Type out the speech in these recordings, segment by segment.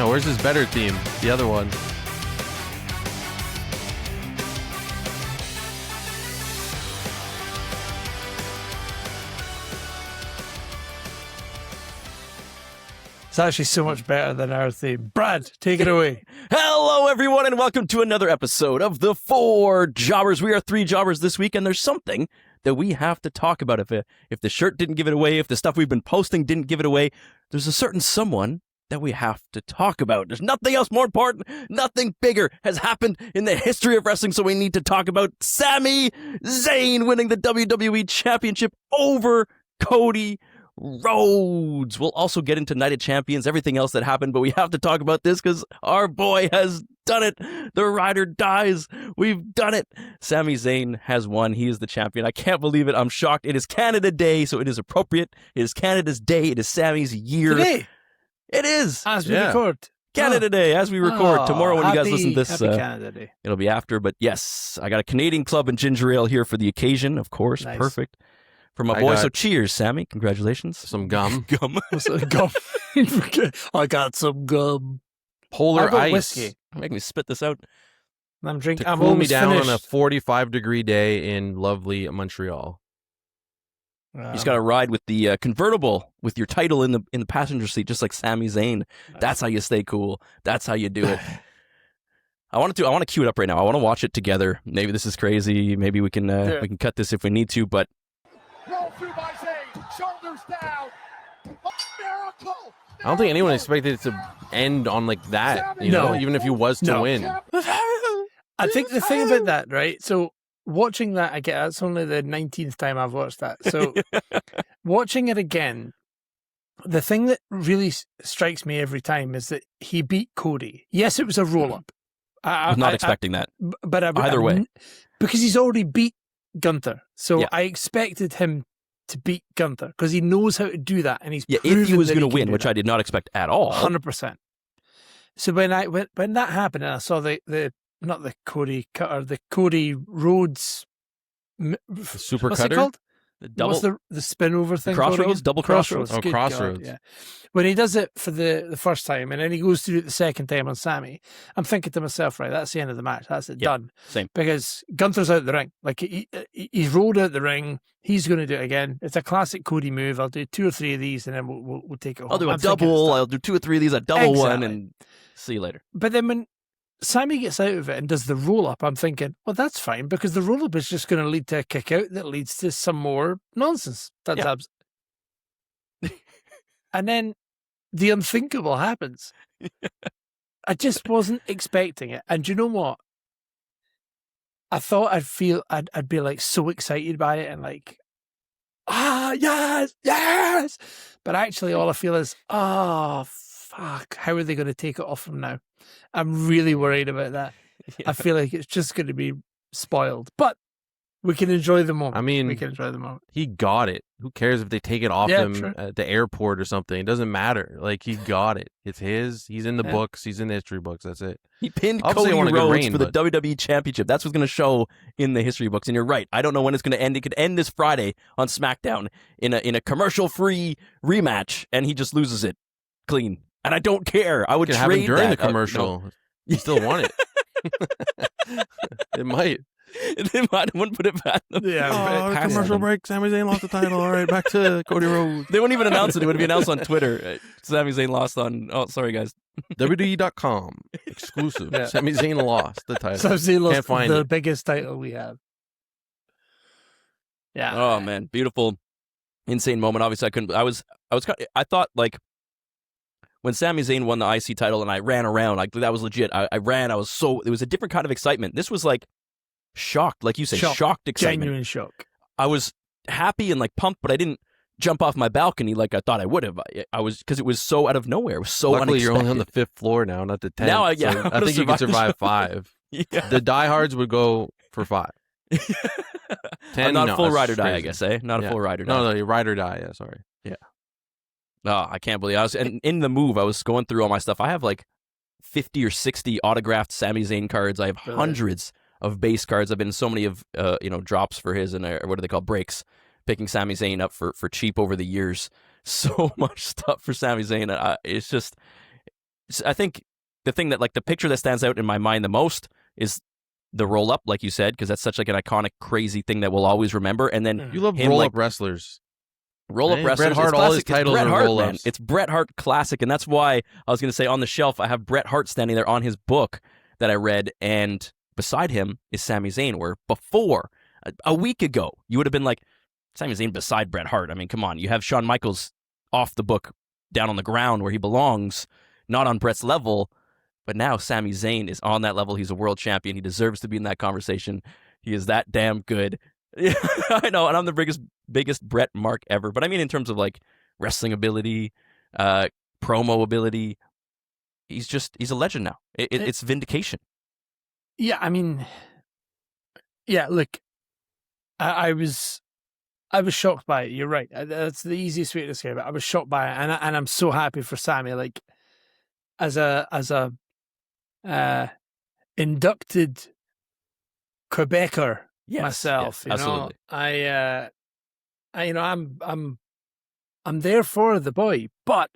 No, where's his better theme? The other one. It's actually so much better than our theme. Brad, take it away. Hello, everyone, and welcome to another episode of The Four Jobbers. We are 3 jobbers this week, and there's something that we have to talk about. If the shirt didn't give it away, if the stuff we've been posting didn't give it away, there's a certain someone that we have to talk about. There's nothing else more important. Nothing bigger has happened in the history of wrestling, so we need to talk about Sami Zayn winning the WWE Championship over Cody Rhodes. We'll also get into Night of Champions, everything else that happened, but we have to talk about this because our boy has done it. The ride or dies. We've done it. Sami Zayn has won. He is the champion. I can't believe it. I'm shocked. It is Canada Day, so it is appropriate. It is Canada's day. It is Sami's year. Today, it is. as we record. Canada Day, as we record. Tomorrow when you guys listen to this, Happy Canada Day. it'll be after. But yes, I got a Canadian club and ginger ale here for the occasion, of course. Nice. Perfect. For my boy. So cheers, Sammy. Congratulations. Some gum. Gum. Gum. I got some gum. Polar ice. Whiskey. Make me spit this out. I'm drinking. To I'm cool me almost down finished. on a 45-degree day in lovely Montreal. You just got to ride with the convertible with your title in the passenger seat, just like Sami Zayn. That's how you stay cool. That's how you do it. I want to cue it up right now. I want to watch it together. Maybe this is crazy. Maybe we can cut this if we need to. But Roll through by Zayn, shoulders down. A miracle. I don't think anyone expected it to end on like that. You know, even if he was to win. I think the thing about that, right? So watching that again, that's only the 19th time I've watched that. So watching it again, the thing that really strikes me every time is that he beat Cody. Yes, it was a roll-up. I was not expecting that. But either way. Because he's already beat Gunther. So Yeah. I expected him to beat Gunther because he knows how to do that. And he's Yeah, if he was going to win, which I did not expect at all. 100%. So when that happened and I saw the not the Cody Cutter, the Cody Rhodes Super what's cutter? it called? Double What's the spin over thing? Crossroads? called again? Double Crossroads. Oh, Good Crossroads. God, yeah. When he does it for the first time and then he goes to do it the second time on Sami, I'm thinking to myself, right, that's the end of the match. That's it, done. Same. Because Gunther's out the ring. Like he's rolled out the ring. He's going to do it again. It's a classic Cody move. I'll do 2 or 3 of these and then we'll take it home. I'll do a I'm thinking it's double. done. I'll do 2 or 3 of these. A double one, Exactly. and see you later. But then when Sami gets out of it and does the roll-up, I'm thinking, well, that's fine, because the roll-up is just going to lead to a kick-out that leads to some more nonsense. That's And then the unthinkable happens. I just wasn't expecting it. And do you know what? I thought I'd be like so excited by it and like, yes, yes. But actually all I feel is, fuck, how are they going to take it off him now? I'm really worried about that. Yeah. I feel like it's just going to be spoiled. But we can enjoy the moment. I mean, we can enjoy the moment. He got it. Who cares if they take it off him sure. at the airport or something? It doesn't matter. Like, he got it. It's his. He's in the Yeah. books. He's in the history books. That's it. He pinned Obviously, Cody I want a good Rhodes reign, for the but- WWE Championship. That's what's going to show in the history books. And you're right. I don't know when it's going to end. It could end this Friday on SmackDown in a commercial-free rematch, and he just loses it clean. And I don't care. I would You trade could have him during that. the commercial. You still want it. It might. I wouldn't put it back. commercial break. Sami Zayn lost the title. All right, back to Cody Rhodes. They wouldn't even announce it. It would be announced on Twitter. Sami Zayn lost on... Oh, sorry, guys. WWE.com. Exclusive. Yeah. Sami Zayn lost the title. So he lost Can't find the it. biggest title we have. Yeah. Oh, man. Beautiful, insane moment. Obviously, I thought, like, when Sami Zayn won the IC title and I ran around, like, that was legit. I ran. It was a different kind of excitement. This was, like, shocked, like you said, shocked excitement. Genuine shock. I was happy and like pumped, but I didn't jump off my balcony like I thought I would have. I was, because it was so out of nowhere. It was so Luckily, unexpected. you're only on the 5th floor now, not the 10th. Now, I I think you can survive the 5. Yeah. The diehards would go for 5. 10, I'm not no, full that's ride or die, I crazy. guess, eh? Not a Yeah. full ride or die. No, you ride or die. Yeah, sorry. Oh, I can't believe and in the move, I was going through all my stuff. I have like 50 or 60 autographed Sami Zayn cards. I have hundreds of base cards. I've been in so many of drops for his and what do they call breaks, picking Sami Zayn up for cheap over the years. So much stuff for Sami Zayn. It's just I think the thing that, like, the picture that stands out in my mind the most is the roll up, like you said, because that's such like an iconic, crazy thing that we'll always remember. And then You love him, roll like, up wrestlers. roll up Man, wrestlers. Bret Hart, it's all his classic. It's titles Bret are Hart, man. roll-ups. It's Bret Hart classic, and that's why I was going to say on the shelf I have Bret Hart standing there on his book that I read, and beside him is Sami Zayn. Where before a week ago you would have been like, Sami Zayn beside Bret Hart. I mean, come on. You have Shawn Michaels off the book, down on the ground where he belongs, not on Bret's level. But now Sami Zayn is on that level. He's a world champion. He deserves to be in that conversation. He is that damn good. I know, and I'm the biggest Bret mark ever. But I mean, in terms of like wrestling ability, promo ability, he's a legend now. It's vindication. Yeah, I mean, yeah. Look, I was shocked by it. You're right. That's the easiest way to describe it. I was shocked by it, and I'm so happy for Sami. Like, as a inducted Quebecer myself, yes, absolutely. I'm there for the boy, but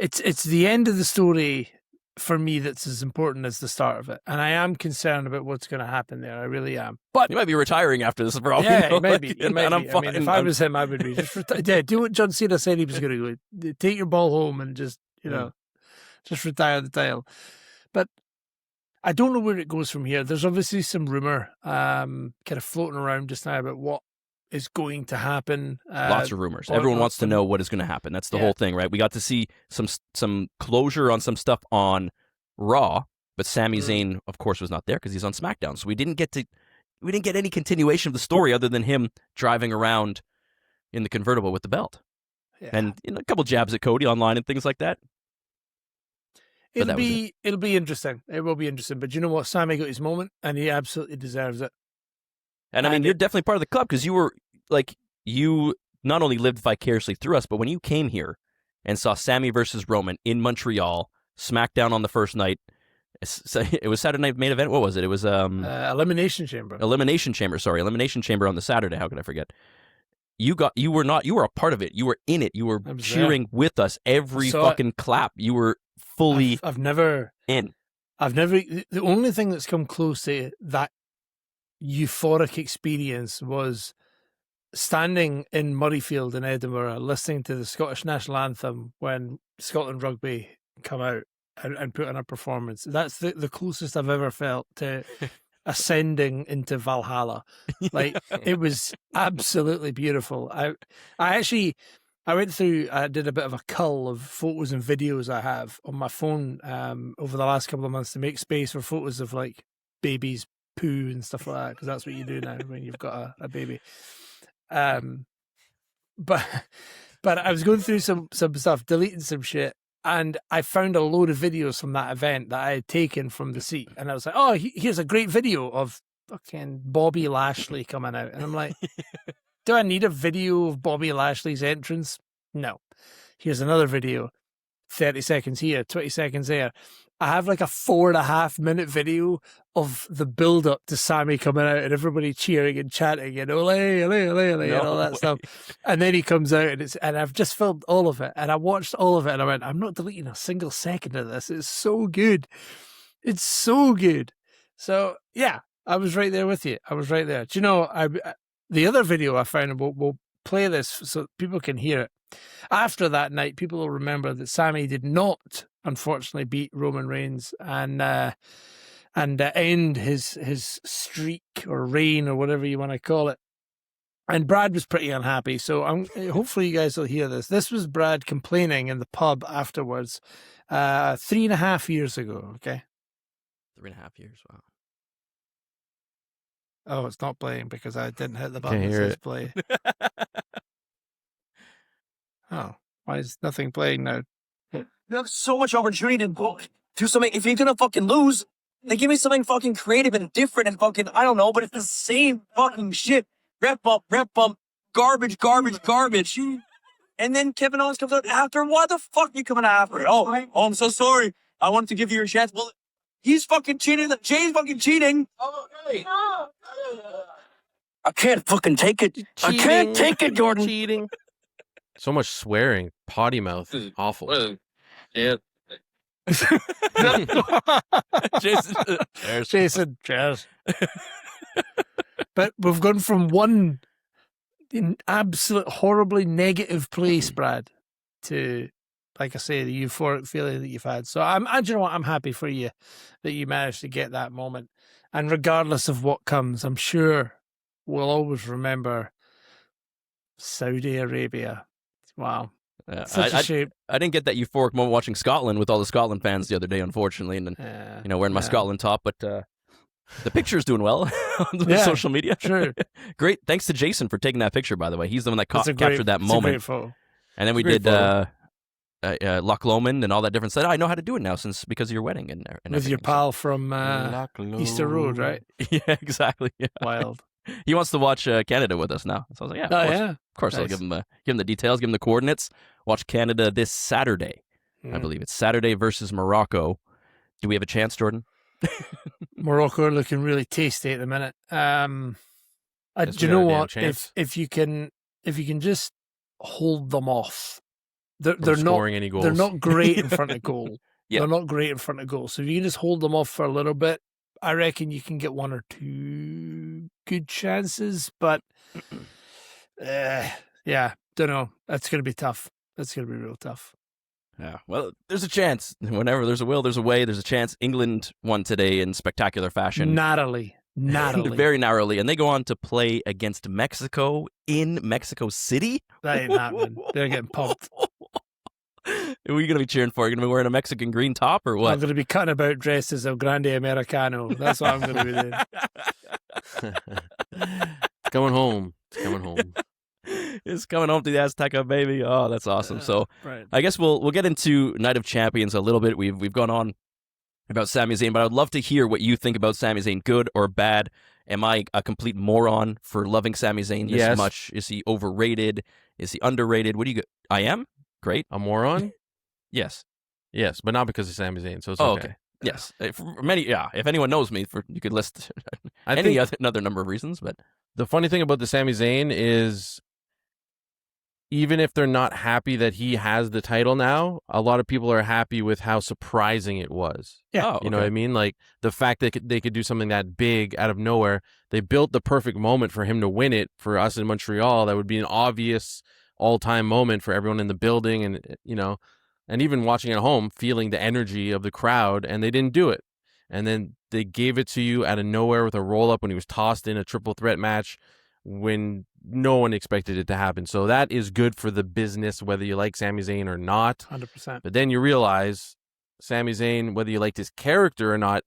it's the end of the story for me that's as important as the start of it, and I am concerned about what's going to happen there. I really am. But you might be retiring after this, for all we yeah, know. maybe. And I'm fine. I mean, if I was him, I would be just yeah. Do what John Cena said he was going to do. Take your ball home and just just retire the title. But I don't know where it goes from here. There's obviously some rumor kind of floating around just now about what is going to happen. Lots of rumors. Everyone wants to know what is going to happen. That's the whole thing, right? We got to see some closure on some stuff on Raw, but Sami Zayn, of course, was not there because he's on SmackDown. So we didn't get any continuation of the story other than him driving around in the convertible with the belt, and a couple jabs at Cody online and things like that. It'll be interesting. It will be interesting. But you know what? Sami got his moment, and he absolutely deserves it. And I mean, you're definitely part of the club because you not only lived vicariously through us, but when you came here and saw Sami versus Roman in Montreal, SmackDown on the first night, it was Saturday Night Main Event. What was it? It was Elimination Chamber. Elimination Chamber on the Saturday. How could I forget? You were a part of it. You were in it. You were cheering with us every fucking clap. You were fully I've never in. The only thing that's come close to that euphoric experience was standing in Murrayfield in Edinburgh, listening to the Scottish national anthem when Scotland Rugby come out and put on a performance. That's the closest I've ever felt to ascending into Valhalla. Like, it was absolutely beautiful. I went through, I did a bit of a cull of photos and videos I have on my phone over the last couple of months to make space for photos of like babies poo and stuff like that, because that's what you do now when you've got a baby. But I was going through some stuff, deleting some shit, and I found a load of videos from that event that I had taken from the seat, and I was like, oh, here's a great video of fucking Bobby Lashley coming out, and I'm like, do I need a video of Bobby Lashley's entrance? No. Here's another video, 30 seconds here, 20 seconds there. I have like a 4.5 minute video of the build up to Sami coming out and everybody cheering and chanting and ole, ole, ole, ole, and all that stuff. And then he comes out and I've just filmed all of it, and I watched all of it and I went, I'm not deleting a single second of this. It's so good. It's so good. So yeah, I was right there with you. I was right there. Do you know, the other video I found, and we'll play this so people can hear it. After that night, people will remember that Sami did not, unfortunately, beat Roman Reigns and end his streak or reign or whatever you want to call it. And Brad was pretty unhappy. So hopefully you guys will hear this. This was Brad complaining in the pub afterwards, 3.5 years ago. Okay, 3.5 years. Wow. Oh, it's not playing because I didn't hit the button that Can't hear says play. Oh, why is nothing playing now? You have so much opportunity to do something. If you're gonna fucking lose, then give me something fucking creative and different and fucking, I don't know, but it's the same fucking shit. Rep bump, garbage. And then Kevin Owens comes out after. Why the fuck are you coming after? Oh, I'm so sorry. I wanted to give you your chance. Well, he's fucking cheating. Jay's fucking cheating. Oh, okay. I can't fucking take it. Cheating. I can't take it, Jordan. Cheating. So much swearing, potty mouth, awful. Yeah. Jason, Cheers. But we've gone from one absolute horribly negative place, Brad, to, like I say, the euphoric feeling that you've had. So you know what? I'm happy for you that you managed to get that moment. And regardless of what comes, I'm sure we'll always remember Saudi Arabia. Wow. Such a shame. I didn't get that euphoric moment watching Scotland with all the Scotland fans the other day, unfortunately, and wearing my Scotland top. But the picture's doing well on social media. Sure. Great. Thanks to Jason for taking that picture, by the way. He's the one that captured that moment. It's a great photo. And then we did Loch Lomond and all that different stuff. I know how to do it now because of your wedding and with everything. your pal from Easter Road, right? Yeah, exactly. Yeah. Wild. He wants to watch Canada with us now. So I was like, yeah, of course. Nice. I'll give him the details, give him the coordinates. Watch Canada this Saturday. I believe it's Saturday versus Morocco. Do we have a chance, Jordan? Morocco are looking really tasty at the minute. Do you know what? If you can just hold them off, they're not scoring any goals. They're not great in front of goal. Yeah. They're not great in front of goal. So if you can just hold them off for a little bit, I reckon you can get one or two good chances. But don't know. That's going to be tough. That's going to be real tough. Yeah, well, there's a chance. Whenever there's a will, there's a way. There's a chance. England won today in spectacular fashion. Narrowly. Very narrowly. And they go on to play against Mexico in Mexico City. That ain't happening. They're getting pumped. Who are you going to be cheering for? Are you going to be wearing a Mexican green top or what? I'm going to be cutting about dressed as El Grande Americano. That's what I'm going to be doing. It's coming home. It's coming home. It's coming home to the Azteca, baby. Oh, that's awesome. So right. I guess we'll get into Night of Champions a little bit. We've gone on about Sami Zayn, but I would love to hear what you think about Sami Zayn, good or bad. Am I a complete moron for loving Sami Zayn this much? Is he overrated? Is he underrated? What do you get? I am? Great. A moron? Yes. Yes, but not because of Sami Zayn, so it's okay. Yes. For many, if anyone knows me, you could list another number of reasons, but the funny thing about the Sami Zayn is even if they're not happy that he has the title now, a lot of people are happy with how surprising it was. Yeah. You know what I mean? Like the fact that they could do something that big out of nowhere. They built the perfect moment for him to win it for us in Montreal. That would be an obvious all-time moment for everyone in the building and, and even watching at home, feeling the energy of the crowd, and they didn't do it. And then they gave it to you out of nowhere with a roll-up when he was tossed in a triple threat match when no one expected it to happen. So that is good for the business, whether you like Sami Zayn or not. 100%. But then you realize Sami Zayn, whether you liked his character or not,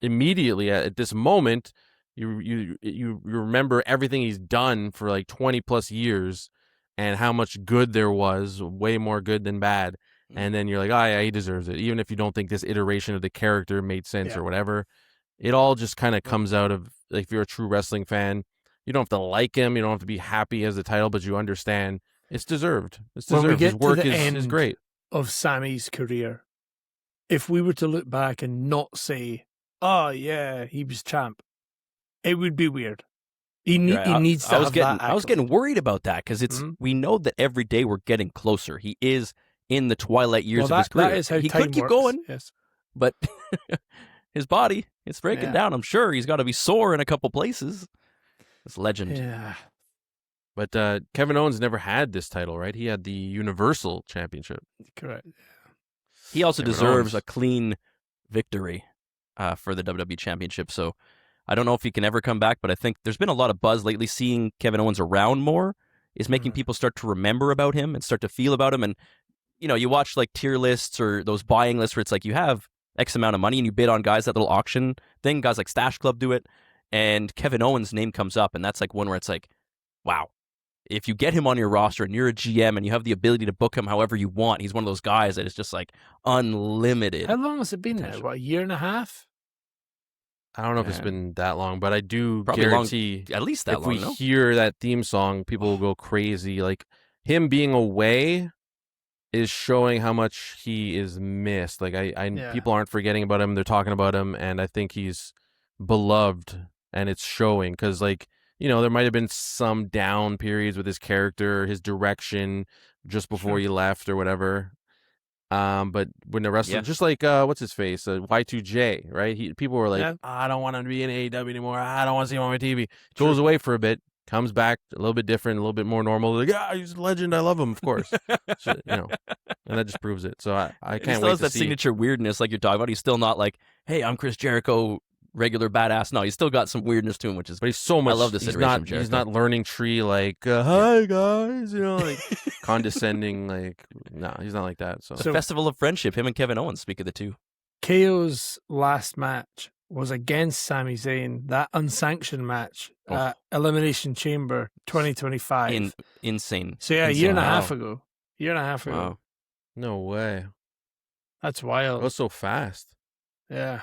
immediately at this moment, you remember everything he's done for like 20 plus years and how much good there was, way more good than bad. And then you're like, oh yeah, he deserves it. Even if you don't think this iteration of the character made sense or whatever, it all just kind of comes out of, like, if you're a true wrestling fan, you don't have to like him. You don't have to be happy as the title, but you understand it's deserved. It's deserved. When we get his work to the is end great. Of Sami's career, if we were to look back and not say, oh yeah, he was champ, it would be weird. He needs to have that. I was getting worried about that because we know that every day we're getting closer. He is in the twilight years of his career. That is how he time could keep works. going, yes. But his body, it's breaking down. I'm sure he's got to be sore in a couple places. It's legend. Yeah. But Kevin Owens never had this title, right? He had the Universal Championship. Correct. He also Kevin deserves Owens. a clean victory for the WWE Championship. So I don't know if he can ever come back, but I think there's been a lot of buzz lately. Seeing Kevin Owens around more is making people start to remember about him and start to feel about him. And, you watch like tier lists or those buying lists where it's like you have X amount of money and you bid on guys, that little auction thing. Guys like Stash Club do it. And Kevin Owens' name comes up, and that's like one where it's like, wow, if you get him on your roster and you're a GM and you have the ability to book him however you want, he's one of those guys that is just like unlimited. How long has it been now? What, a year and a half? I don't know if it's been that long, but I do Probably guarantee at least that if long, we no? hear that theme song, people will go crazy. Like, him being away is showing how much he is missed. Like, people aren't forgetting about him. They're talking about him, and I think he's beloved, and it's showing because, like, there might have been some down periods with his character, his direction just before he left or whatever. But when the wrestler, Yeah. just like what's his face, Y2J, right? People were like, Yeah. I don't want him to be in AEW anymore. I don't want to see him on my TV. Goes away for a bit, comes back a little bit different, a little bit more normal. Like, he's a legend. I love him, of course. So, and that just proves it. So I He can't still wait has to that see. signature weirdness like you're talking about. He's still not like, hey, I'm Chris Jericho, regular badass. No, he's still got some weirdness to him, which is. But he's so much. I love this he's iteration not. of Jericho. He's not learning tree like, hi guys, like condescending. Like, no, he's not like that. So The Festival of Friendship. Him and Kevin Owens speak of the two. KO's last match was against Sami Zayn, that unsanctioned match, Elimination Chamber 2025. Insane. So yeah, a Insane. year and a Wow. half ago. Wow. no way. That's That wild. was so fast. Yeah.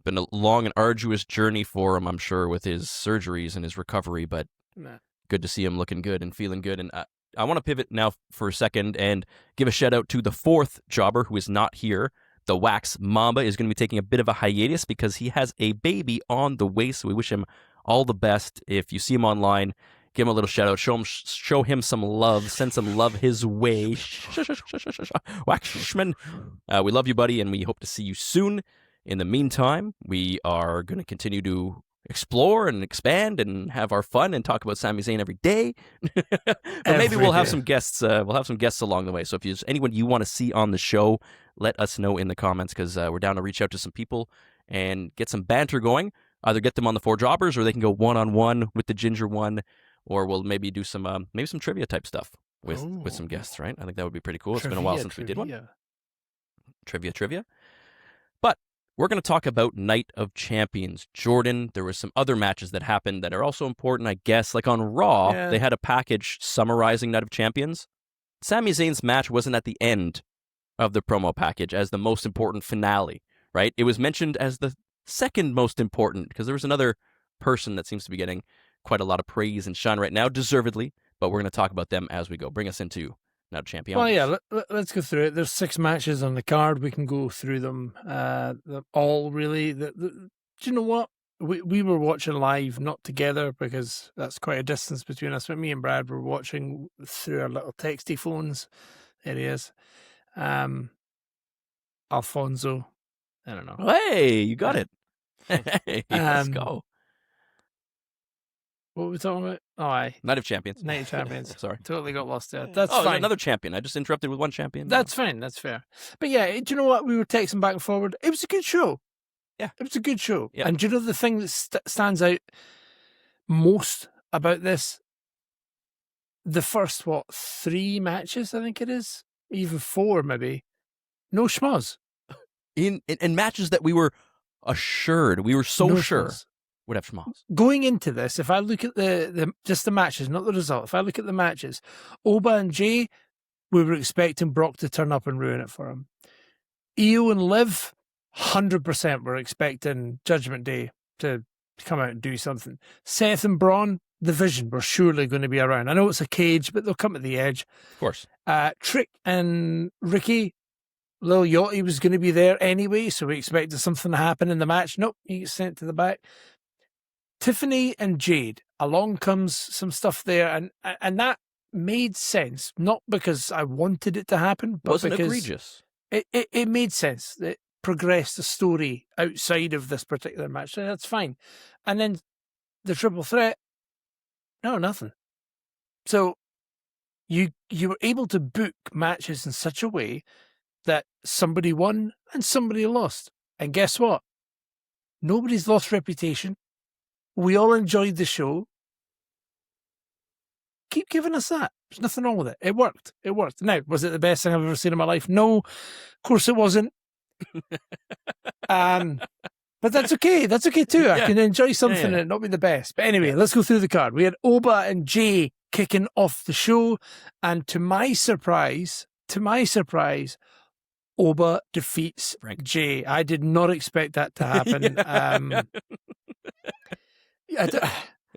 Been a long and arduous journey for him, I'm sure, with his surgeries and his recovery, but Nah. good to see him looking good and feeling good. And I want to pivot now for a second and give a shout out to the fourth jobber who is not here. The Wax Mamba is going to be taking a bit of a hiatus because he has a baby on the way, so we wish him all the best. If you see him online, give him a little shout out, show him some love, send some love his way. Waxman, we love you, buddy, and we hope to see you soon. In the meantime, we are going to continue to explore and expand and have our fun and talk about Sami Zayn every day. But maybe we'll have some guests. We'll have some guests along the way. So if there's anyone you want to see on the show, let us know in the comments because we're down to reach out to some people and get some banter going. Either get them on the four jobbers, or they can go one-on-one with the ginger one, or we'll maybe do some trivia type stuff with some guests. Right? I think that would be pretty cool. It's been a while since we did one. Trivia. But we're going to talk about Night of Champions. Jordan, there were some other matches that happened that are also important, I guess. Like on Raw, they had a package summarizing Night of Champions. Sami Zayn's match wasn't at the end of the promo package as the most important finale, right? It was mentioned as the second most important because there was another person that seems to be getting quite a lot of praise and shine right now, deservedly, but we're going to talk about them as we go. Bring us into Night of Champions. Well, yeah, let's go through it. There's 6 matches on the card. We can go through them all, really. Do you know what? We were watching live, not together, because that's quite a distance between us. But me and Brad were watching through our little texty phones. There he is. Alfonso. I don't know. Hey, you got it. Hey, let's go. What were we talking about? Oh, aye. Night of Champions. Night of Champions. Sorry. Totally got lost there. That's fine. Another champion. I just interrupted with one champion. That's fine. That's fair. But yeah, do you know what? We were texting back and forward. It was a good show. Yeah. It was a good show. Yeah. And do you know the thing that stands out most about this? The first, 3 matches, I think it is? Even 4, maybe. No schmoz. In matches that we were assured, we were so No sure schmoz. would have schmoz. Going into this, if I look at just the matches, not the result, if I look at the matches, Oba and Jay, we were expecting Brock to turn up and ruin it for him. Io and Liv, 100% were expecting Judgment Day to come out and do something. Seth and Braun, the Vision, were surely going to be around. I know it's a cage, but they'll come at the edge. Of course. Trick and Ricky, Lil Yachty was going to be there anyway, so we expected something to happen in the match. Nope, he gets sent to the back. Tiffany and Jade, along comes some stuff there, and that made sense, not because I wanted it to happen, but Wasn't because egregious. it made sense. It progressed the story outside of this particular match, so that's fine. And then the triple threat, no, nothing. So you were able to book matches in such a way that somebody won and somebody lost. And guess what? Nobody's lost reputation. We all enjoyed the show. Keep giving us that. There's nothing wrong with it. It worked. It worked. Now, was it the best thing I've ever seen in my life? No, of course it wasn't. But that's okay. That's okay too. I can enjoy something and it not be the best. But anyway, let's go through the card. We had Oba and Jay kicking off the show. And to my surprise, Oba defeats Jay. I did not expect that to happen.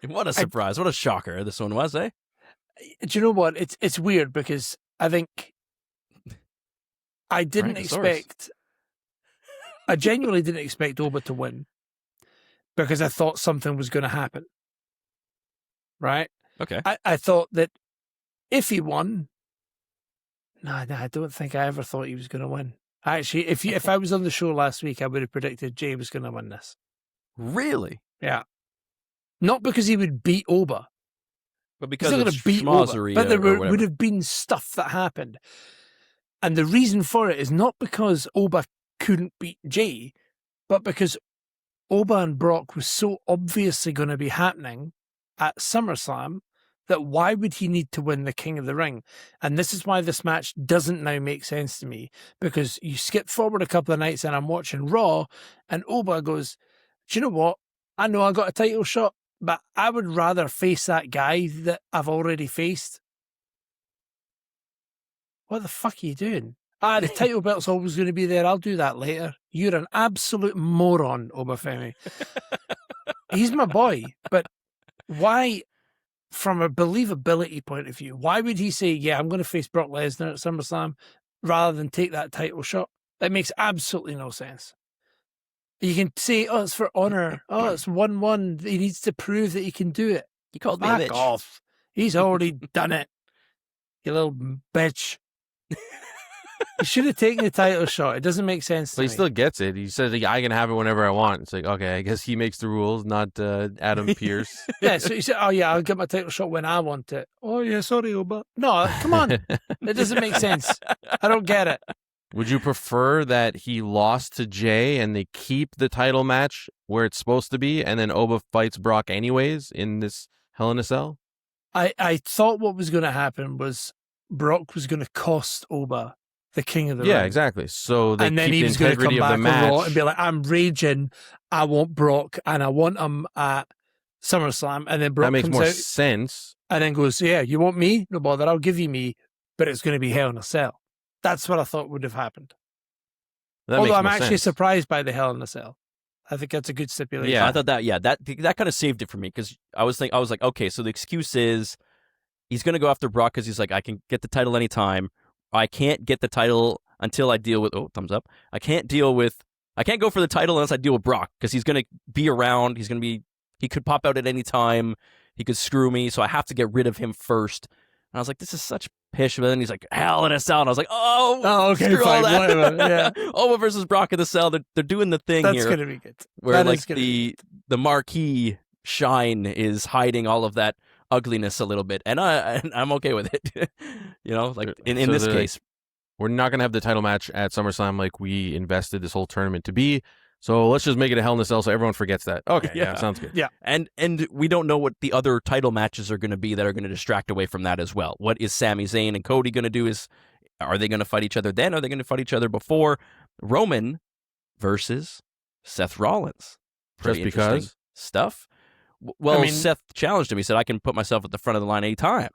What a surprise. What a shocker this one was, eh? Do you know what? It's weird because I think I didn't expect... I genuinely didn't expect Oba to win because I thought something was going to happen. Right? Okay. I thought that if he won, No, I don't think I ever thought he was going to win. Actually, if I was on the show last week, I would have predicted Jay was going to win this. Really? Yeah. Not because he would beat Oba. But He's because not of going to beat Oba. schmozzery But there or would whatever. have been stuff that happened. And the reason for it is not because Oba couldn't beat Jay, but because Oba and Brock was so obviously going to be happening at SummerSlam that why would he need to win the King of the Ring? And this is why this match doesn't now make sense to me, because you skip forward a couple of nights and I'm watching Raw and Oba goes, do you know what? I know I got a title shot, but I would rather face that guy that I've already faced. What the fuck are you doing? The title belt's always going to be there. I'll do that later. You're an absolute moron, Oba Femi. He's my boy, but why, from a believability point of view, why would he say, yeah, I'm going to face Brock Lesnar at SummerSlam rather than take that title shot? That makes absolutely no sense. You can say, oh, it's for honor. Oh, it's 1-1. He needs to prove that he can do it. He called me a Back bitch. off. He's already done it. You little bitch. He should have taken the title shot. It doesn't make sense to But he me. still gets it. He says, I can have it whenever I want. It's like, okay, I guess he makes the rules, not Adam Pearce. Yeah, so he said, oh yeah, I'll get my title shot when I want it. Oh yeah, sorry, Oba. No, come on. It doesn't make sense. I don't get it. Would you prefer that he lost to Jay and they keep the title match where it's supposed to be, and then Oba fights Brock anyways in this Hell in a Cell? I thought what was going to happen was Brock was going to cost Oba the King of the Ring. Yeah, exactly. So they And then keep he the was going to come integrity of back the on Raw match. and be like, I'm raging. I want Brock and I want him at SummerSlam. And then Brock That makes comes more out sense. and then goes, yeah, you want me? No bother. I'll give you me. But it's going to be Hell in a Cell. That's what I thought would have happened. That Although makes I'm more actually sense. surprised by the Hell in a Cell. I think that's a good stipulation. Yeah. I thought that kind of saved it for me, because I was like, okay, so the excuse is he's going to go after Brock because he's like, I can get the title anytime. I can't get the title until I deal with, thumbs up. I can't go for the title unless I deal with Brock, because he's going to be around. He could pop out at any time. He could screw me. So I have to get rid of him first. And I was like, this is such pish. But then he's like, Hell in a Cell. And I was like, oh, okay, screw all fine, that. whatever, yeah. Oba versus Brock in the Cell. They're doing the thing That's here. going to be good. Where That like is gonna be the marquee shine is hiding all of that ugliness a little bit, and I'm okay with it. Like in So this the- case, We're not going to have the title match at SummerSlam like we invested this whole tournament to be. So let's just make it a Hell in a Cell so everyone forgets that. Okay, yeah, Yeah. sounds good. Yeah. and we don't know what the other title matches are going to be that are going to distract away from that as well. What is Sami Zayn and Cody going to do? Are they going to fight each other then? Are they going to fight each other before? Roman versus Seth Rollins. Pretty Just because? interesting stuff. Well, I mean- Seth challenged him. He said, I can put myself at the front of the line anytime.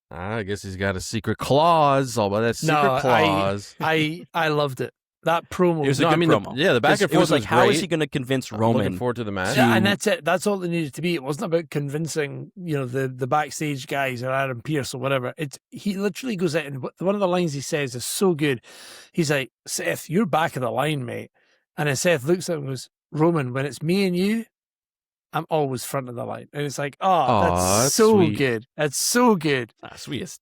I guess he's got a secret clause. All about that secret No, clause. I loved it. That promo. It was a No, I good mean, promo. the back and It was forth like, was how is great. he going to convince I'm looking Roman? forward to the match. Yeah, and that's it. That's all it needed to be. It wasn't about convincing, the backstage guys or Adam Pearce or whatever. He literally goes out and one of the lines he says is so good. He's like, Seth, you're back of the line, mate. And then Seth looks at him and goes, Roman, when it's me and you, I'm always front of the line. And it's like, Aw, that's so sweet. good. That's so good. Sweet is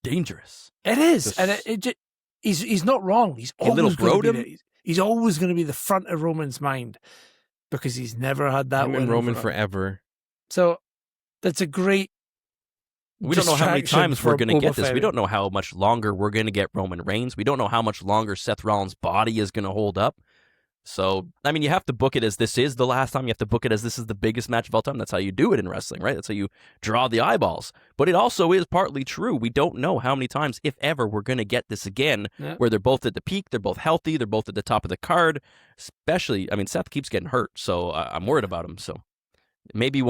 dangerous. It is. Just- And he's not wrong. He's You little always going to broed be he's always going to be the front of Roman's mind because he's never had that Him win and Roman over him. forever. So that's a great. We don't know how many distraction times we're for going to Oba get this. We Femi. don't know how much longer we're going to get Roman Reigns. We don't know how much longer Seth Rollins' body is going to hold up. So, I mean, you have to book it as this is the last time. You have to book it as this is the biggest match of all time. That's how you do it in wrestling, right? That's how you draw the eyeballs. But it also is partly true. We don't know how many times, if ever, we're going to get this again, Yeah. where they're both at the peak, they're both healthy, they're both at the top of the card. Especially, I mean, Seth keeps getting hurt, so I'm worried about him. So maybe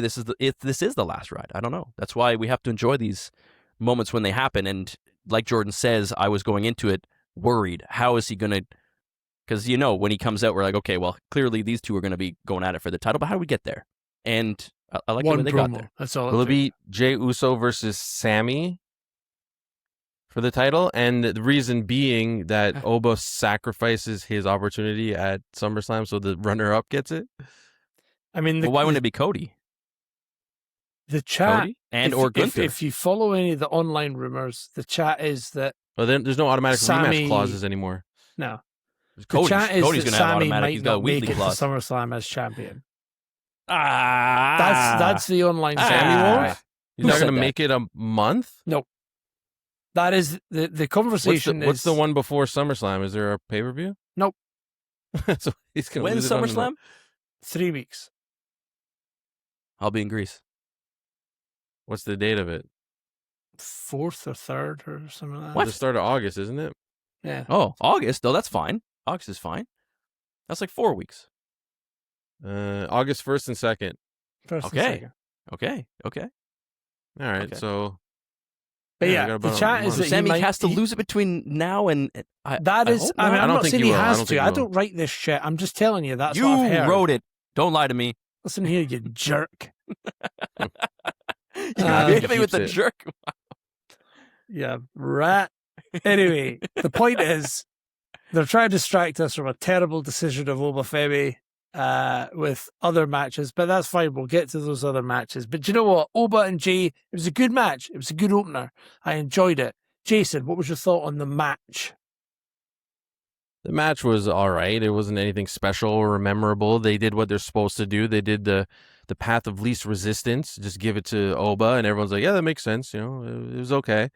this is the last ride. I don't know. That's why we have to enjoy these moments when they happen. And like Jordan says, I was going into it worried. How is he going to? Because, when he comes out, we're like, okay, well, clearly these two are going to be going at it for the title, but how do we get there? And I like the way One they got promo. there. That's all. Will it took. be Jey Uso versus Sami for the title? And the reason being that Oba sacrifices his opportunity at SummerSlam so the runner-up gets it? I mean, Well, why wouldn't it be Cody? The chat, Cody and or Gunther. if you follow any of the online rumors, the chat is that But then there's no automatic Sammy- rematch clauses anymore. no. Cody's The chat is Cody's that gonna have Sammy automatic. might He's got a not make weekly it to clause. SummerSlam as champion. Ah, That's the online Sammy chat. won't? He's Who not said going to that? make it a month? That is the conversation. What's the one before SummerSlam? Is there a pay-per-view? Nope. So he's going to When's lose it on the- SummerSlam? 3 weeks. I'll be in Greece. What's the date of it? 4th or 3rd or something like that. What? The start of August, isn't it? Yeah. Oh, August. No, that's fine. August is fine. That's like 4 weeks. August 1st and 2nd. First Okay. and second. Okay. All right, Okay. so... But we yeah, got the about a chat is month. So that he Sammy might, has to lose it between now and. That is, hope I mean, not. I'm don't not think saying he he will. I has don't to. think I he will. don't write this shit. I'm just telling you that's You what I've heard. wrote it. Don't lie to me. Listen here, you jerk. You're giving me with keeps the it. jerk. Yeah, rat. Anyway, the point is, they're trying to distract us from a terrible decision of Oba Femi with other matches, but that's fine. We'll get to those other matches. But you know what? Oba and Jay, it was a good match. It was a good opener. I enjoyed it. Jason, what was your thought on the match? The match was all right. It wasn't anything special or memorable. They did what they're supposed to do. They did the path of least resistance. Just give it to Oba, and everyone's like, "Yeah, that makes sense." You know, it was okay.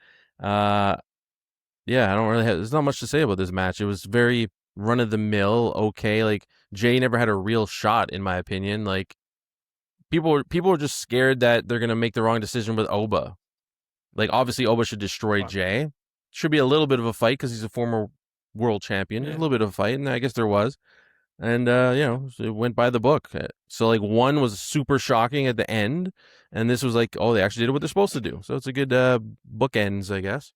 Yeah, I don't really have. There's not much to say about this match. It was very run of the mill. Okay, like Jay never had a real shot, in my opinion. Like people were just scared that they're gonna make the wrong decision with Oba. Like obviously, Oba should destroy Fuck. Jay. Should be a little bit of a fight because he's a former world champion. Yeah. A little bit of a fight, and I guess there was. And it went by the book. So like one was super shocking at the end, and this was like, oh, they actually did what they're supposed to do. So it's a good bookends, I guess.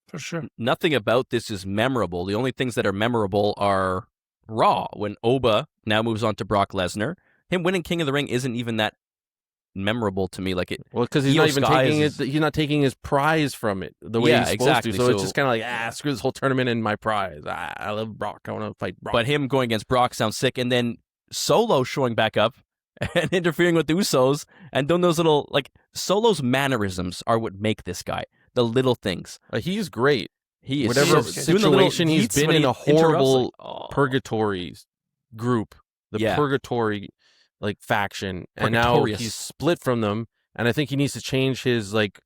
For sure. Nothing about this is memorable. The only things that are memorable are Raw. When Oba now moves on to Brock Lesnar, him winning King of the Ring isn't even that memorable to me. Like it. Well, because he's Io not even Sky taking is- it. He's not taking his prize from it the way Yeah, he's supposed exactly. to. So it's So- just kind of like, screw this whole tournament and my prize. I love Brock. I want to fight Brock. But him going against Brock sounds sick. And then Solo showing back up and interfering with the Usos and doing those little, like, Solo's mannerisms are what make this guy. The little things. He's great. He is Whatever so- doing the little situation he's yeets been when in he a interrupts, horrible like, oh. purgatory group, the Yeah. purgatory like faction, and now Purgatorious. he's split from them. And I think he needs to change his like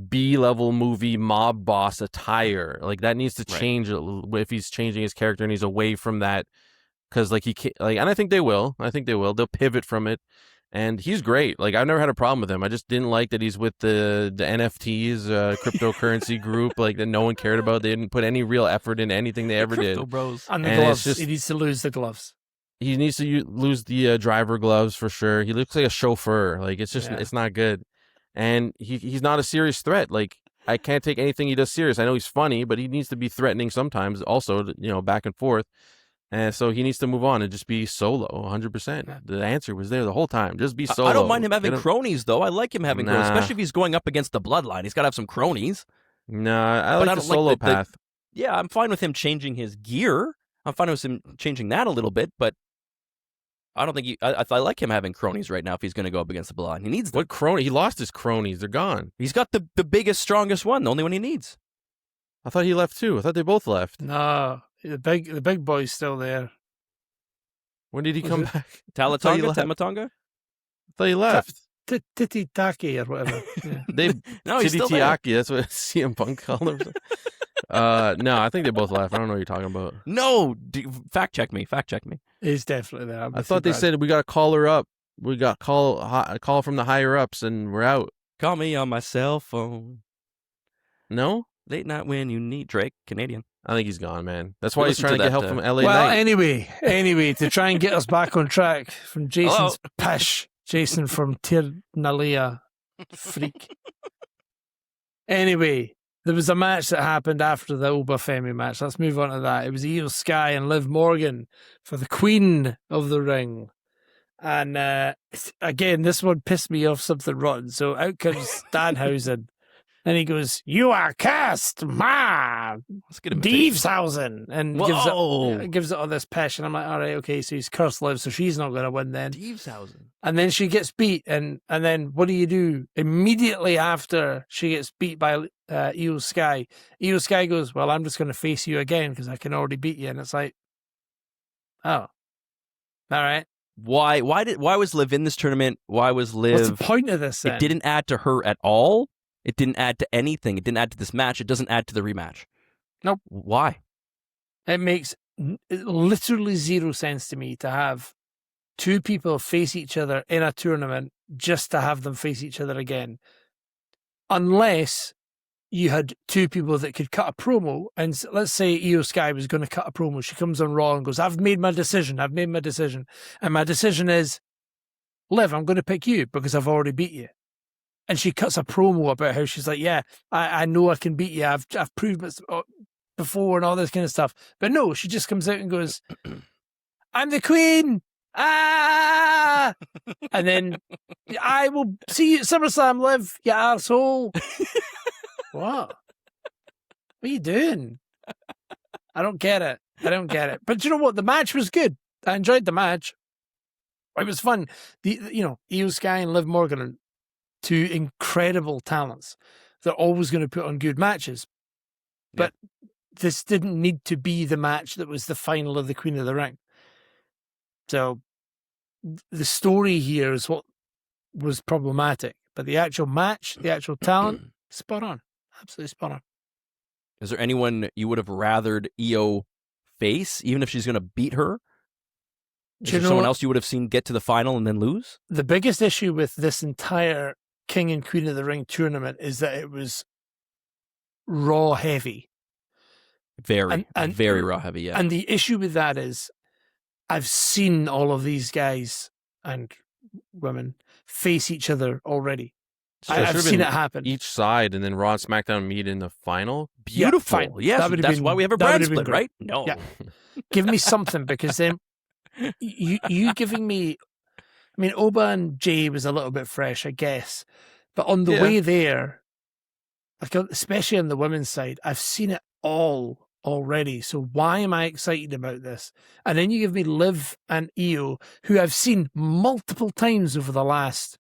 B-level movie mob boss attire. Like that needs to Right. change if he's changing his character and he's away from that. Because like he can't, like, and I think they will. They'll pivot from it. And he's great. Like I've never had a problem with him. I just didn't like that he's with the NFTs, cryptocurrency group, like that no one cared about. They didn't put any real effort into anything they ever did. Crypto bros. And the And it's gloves. just- He needs to lose the gloves. He needs to lose the driver gloves for sure. He looks like a chauffeur. Like it's just, Yeah. it's not good. And he's not a serious threat. Like I can't take anything he does serious. I know he's funny, but he needs to be threatening sometimes. Also, back and forth. And so he needs to move on and just be Solo, 100%. Yeah. The answer was there the whole time. Just be Solo. I don't mind him having Get cronies, though. I like him having cronies, Nah. especially if he's going up against the bloodline. He's got to have some cronies. Nah, I But like I the don't like Solo the- path. Yeah, I'm fine with him changing his gear. I'm fine with him changing that a little bit, but I don't think I like him having cronies right now if he's going to go up against the bloodline. He needs them. What crony? He lost his cronies. They're gone. He's got the biggest, strongest one, the only one he needs. I thought he left too. I thought they both left. No, the big boy's still there. When did he Was come it- back? I thought he Talatonga? left. Tamatonga? I thought he left. Titi Taki or whatever. Yeah. They No, he's still there. Tiaki. That's what CM Punk called him. No, I think they both left. I don't know what you're talking about. No, fact check me. He's definitely there. I'm I with thought you, they Brad. said we got to call her up. We got a call from the higher ups, and we're out. Call me on my cell phone. No, Late night when you need Drake, Canadian. I think he's gone, man. That's why he's Listen to trying to get that, help from LA Well, Knight. anyway, to try and get us back on track from Jason's pish, Jason from Tirnalia freak. Anyway, there was a match that happened after the Oba Femi match. Let's move on to that. It was Io Sky and Liv Morgan for the Queen of the Ring. And again, this one pissed me off something rotten. So out comes Danhausen And he goes, "You are cast, ma, Let's get him. Face. Danhausen," and gives it all this passion. I'm like, all right, okay, so he's cursed Liv, so she's not going to win then. Danhausen. And then she gets beat, and then what do? Immediately after she gets beat by Io Sky, Io Sky goes, "Well, I'm just going to face you again because I can already beat you." And it's like, oh, all right. Why was Liv in this tournament? Why was Liv? What's the point of this then? It didn't add to her at all. It didn't add to anything. It didn't add to this match. It doesn't add to the rematch. Nope. Why? It makes literally zero sense to me to have two people face each other in a tournament just to have them face each other again. Unless you had two people that could cut a promo, and let's say Io Sky was going to cut a promo. She comes on Raw and goes, "I've made my decision. And my decision is, Liv, I'm going to pick you because I've already beat you." And she cuts a promo about how she's like, "Yeah, I know I can beat you. I've proved it before," and all this kind of stuff. But no, she just comes out and goes, "I'm the queen. Ah!" And then, "I will see you at SummerSlam, Liv, you arsehole." What are you doing? I don't get it. But you know what? The match was good. I enjoyed the match. It was fun. Io Sky and Liv Morgan are two incredible talents. They're always going to put on good matches. But this didn't need to be the match that was the final of the Queen of the Ring. So the story here is what was problematic. But the actual match, the actual talent, spot on. Absolutely spot on. Is there anyone you would have rathered Io face, even if she's going to beat her? Is there someone else you would have seen get to the final and then lose? The biggest issue with this entire King and Queen of the Ring tournament is that it was Raw heavy. Very Raw heavy, yeah. And the issue with that is I've seen all of these guys and women face each other already. So I've seen it happen. Each side, and then Raw and SmackDown meet in the final. Beautiful. Yes, that's why we have a brand split, right? No. Yeah. Give me something, because then you giving me... I mean, Oba and Jay was a little bit fresh, I guess. But on the way there, like, especially on the women's side, I've seen it all already. So why am I excited about this? And then you give me Liv and Io, who I've seen multiple times over the last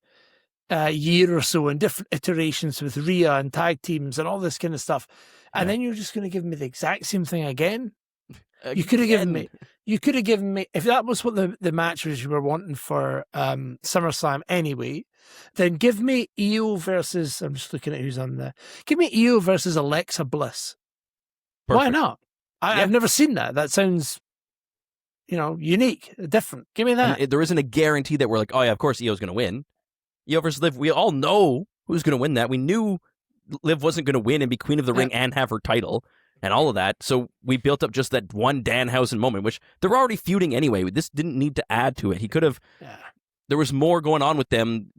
year or so in different iterations with Rhea and tag teams and all this kind of stuff. And then you're just going to give me the exact same thing again? You could have given me, if that was what the match was you were wanting for SummerSlam anyway, then give me Io versus, I'm just looking at who's on there. Give me Io versus Alexa Bliss. Perfect. Why not? I've never seen that. That sounds, unique, different. Give me that. And there isn't a guarantee that we're like, oh yeah, of course Io's going to win. Io versus Liv, we all know who's going to win that. We knew Liv wasn't going to win and be Queen of the Ring and have her title and all of that. So we built up just that one Danhausen moment, which they're already feuding anyway. This didn't need to add to it. He could have... There was more going on with them.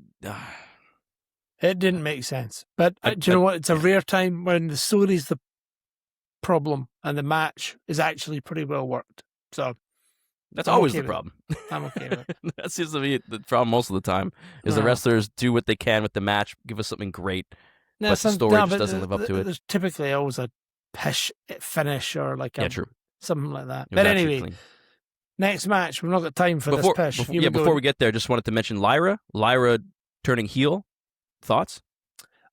It didn't make sense. But do you know what? It's a rare time when the story's the problem and the match is actually pretty well worked. So... That's always the problem. I'm okay with it. That seems to be the problem most of the time, is the wrestlers do what they can with the match, give us something great, but the story just doesn't live up to it. There's typically always a pish finish or like something like that. It but anyway, next match, we've not got time for this pish. Before we get there, just wanted to mention Lyra. Lyra turning heel. Thoughts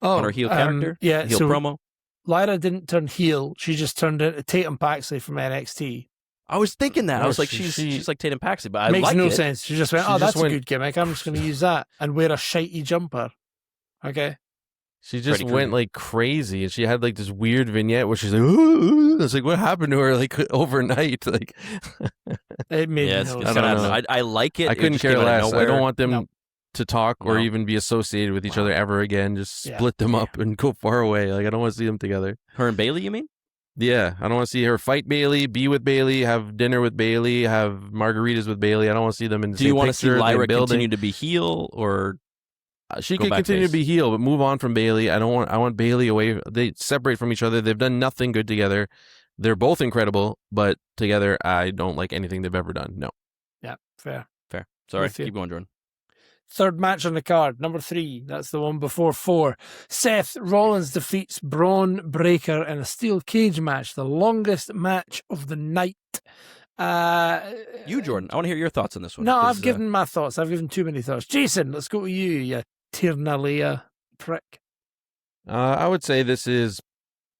on her heel character? Yeah, heel promo? Lyra didn't turn heel. She just turned into Tatum Paxley from NXT. I was thinking that. I was like, she's like Tatum Paxley, but I like it. Makes no sense. She just went, that's a good gimmick. I'm just going to use that and wear a shitey jumper. Okay. She just went like crazy, and she had like this weird vignette where she's like, ooh. It's like, what happened to her like overnight? Like, it made me know. I like it. I couldn't care less. I don't want them to talk or even be associated with each other ever again. Just split them up and go far away. Like, I don't want to see them together. Her and Bayley, you mean? Yeah, I don't want to see her fight Bayley, be with Bayley, have dinner with Bayley, have margaritas with Bayley. I don't want to see them in the same picture. Do you want to see Lyra continue to be heel, or she could continue to be heel, but move on from Bayley? I want Bayley away. They separate from each other. They've done nothing good together. They're both incredible, but together, I don't like anything they've ever done. No. Yeah, fair. Sorry, keep going, Jordan. Third match on the card, number 3. That's the one before 4. Seth Rollins defeats Braun Breaker in a steel cage match, the longest match of the night. You, Jordan, I want to hear your thoughts on this one. No, 'cause, I've given my thoughts. I've given too many thoughts. Jason, let's go to you Tirnalia prick. I would say this is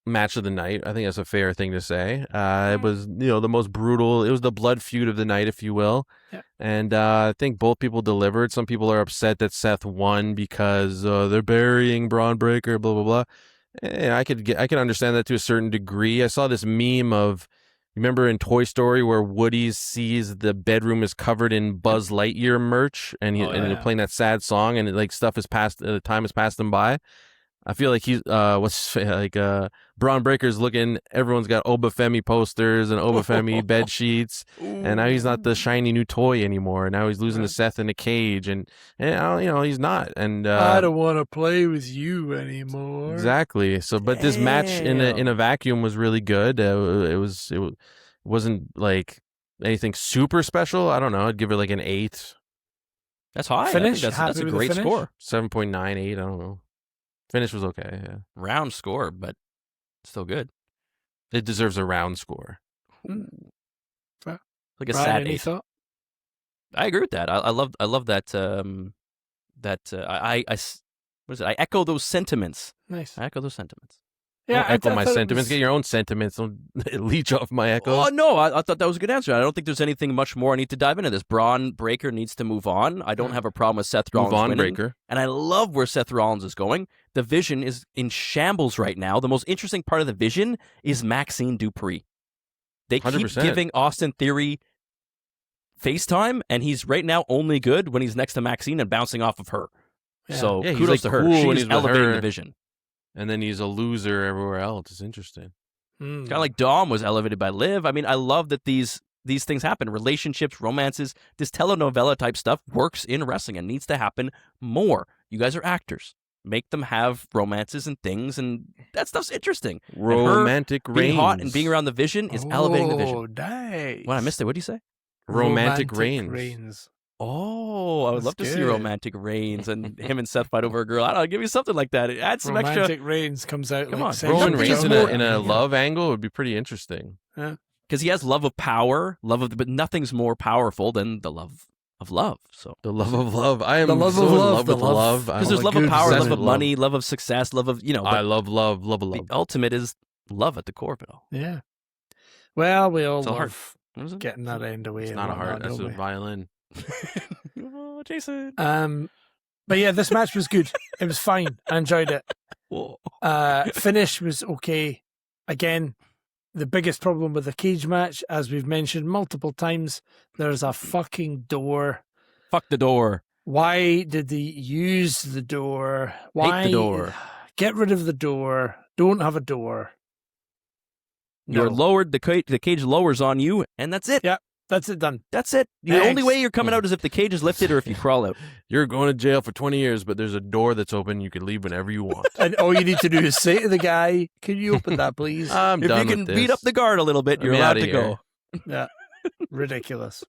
match of the night. I think that's a fair thing to say. It was, the most brutal. It was the blood feud of the night, if you will. Yeah. And I think both people delivered. Some people are upset that Seth won because they're burying Braun Breaker, blah blah blah. And I could understand that to a certain degree. I saw this meme of, remember in Toy Story where Woody sees the bedroom is covered in Buzz Lightyear merch, and they're playing that sad song, and time has passed them by. I feel like he's Braun Breaker's looking. Everyone's got Oba Femi posters and Oba Femi bed sheets, and now he's not the shiny new toy anymore. Now he's losing to Seth in a cage, and he's not. And I don't want to play with you anymore. Exactly. So, but this match in a vacuum was really good. It wasn't like anything super special. I don't know. I'd give it like an 8. That's high. Finish? I think that's a Happy with the great finish? score. 7.98. I don't know. Finish was okay. Yeah, Round score, but still good. it deserves a round score. Fair. Like a Brian, sad any 8. thought? I agree with that. I love that. I echo those sentiments. Nice. I echo those sentiments. Don't echo my thought it sentiments. was- Get your own sentiments. Don't leech off my echo. Oh, no, I thought that was a good answer. I don't think there's anything much more I need to dive into this. Braun Breaker needs to move on. I don't have a problem with Seth Rollins Move on, winning. Breaker. And I love where Seth Rollins is going. The vision is in shambles right now. The most interesting part of the vision is Maxine Dupree. They keep 100%. giving Austin Theory FaceTime, and he's right now only good when he's next to Maxine and bouncing off of her. Yeah. So Yeah, he's, kudos like, to her. cool when She's he's with elevating her. the vision. And then he's a loser everywhere else. It's interesting. Mm. Kind of like Dom was elevated by Liv. I mean, I love that these things happen. Relationships, romances, this telenovela type stuff works in wrestling and needs to happen more. You guys are actors. Make them have romances and things, and that stuff's interesting. And her Romantic being reigns. hot and being around the vision is elevating the vision. Oh, nice. When I missed it, what did you say? Romantic reigns. Oh, I would That's love to see good. romantic romantic reigns and him and Seth fight over a girl. I don't know, give me something like that. It adds some extra. Romantic Reigns comes out. Come like on, second Roman Something Reigns is in more- a love angle would be pretty interesting. Because he has love of power, but nothing's more powerful than the love of love. So The love of love. I am The love so of in love, love the with love. love. because I'm there's like, love of good power, love obsessed of with money, love of success, love of I but love love the love. ultimate is love at the core of it all. Yeah. Well, we all It's all hard. love What is it? getting that end away. It's and not a heart. whatnot, That's don't a we? violin. Oh, Jason. But yeah, this match was good. It was fine. I enjoyed it. Whoa. Finish was okay. Again, the biggest problem with the cage match, as we've mentioned multiple times, there's a fucking door. Fuck the door. Why did they use the door? Why Hate the door. Get rid of the door. Don't have a door. You're No. lowered. The cage lowers on you, and that's it. Yeah. That's it done. That's it. The only Thanks. way you're coming out is if the cage is lifted or if you crawl out. You're going to jail for 20 years, but there's a door that's open. You can leave whenever you want. And all you need to do is say to the guy, "Can you open that, please?" I'm If done you can with this. beat up the guard a little bit, Let you're me allowed outta to go. here. Yeah. Ridiculous.